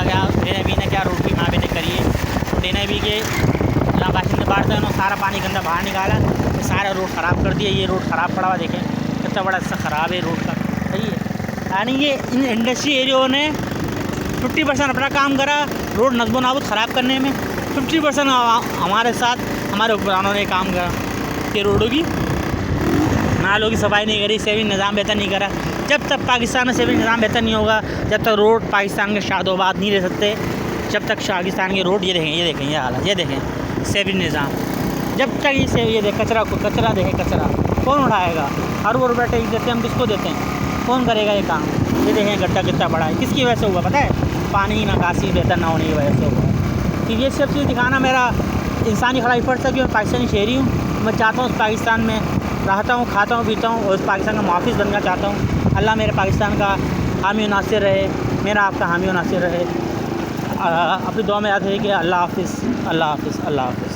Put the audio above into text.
गया। DNAB ने क्या रोड की माँ ने करी है, तो DNAB के जहाँ बाशिंदे बाढ़ते हैं सारा पानी गंदा बाहर निकाला, तो सारा रोड ख़राब कर दिया। ये रोड ख़राब पड़ा हुआ देखें कितना बड़ा सा ख़राब है रोड का, सही है। यानी ये इन इंडस्ट्री एरियो ने 50% अपना काम करा रोड नज़्बो नाबूद ख़राब करने में, 50% हमारे साथ हमारे हुक्मरानों ने काम करा कि रोडों की नालों की सफाई नहीं करी, सेविंग निज़ाम बेहतर नहीं करा। जब तक पाकिस्तान में सेविंग निज़ाम बेहतर नहीं होगा, जब तक रोड पाकिस्तान के शादोबाद नहीं रह सकते, जब तक पाकिस्तान के रोड ये देखें ये हालत, ये देखें सेविंग निज़ाम, जब तक ये देख कचरा देखें, कचरा कौन उठाएगा? हर वो रुपये टैक्स देते हैं हम, किसको देते हैं? कौन करेगा ये काम? ये देखें गड्ढा कितना बड़ा है, किसकी वजह से हुआ पता है? पानी निकासी बेहतर ना होने की वजह से हुआ। कि ये सब चीज़ दिखाना मेरा इंसानी खराबी पड़ सकी। मैं पाकिस्तानी शहरी हूँ, मैं चाहता हूँ पाकिस्तान में रहता हूँ, खाता हूँ, पीता हूँ और उस पाकिस्तान का मुहाफ़िज़ बनना चाहता हूँ। अल्लाह मेरे पाकिस्तान का हामी नासिर रहे, मेरा आपका हामी नासिर रहे। अपनी दुआ में याद है कि अल्लाह हाफ़िज़, अल्लाह हाफ़िज़, अल्लाह हाफ़िज़।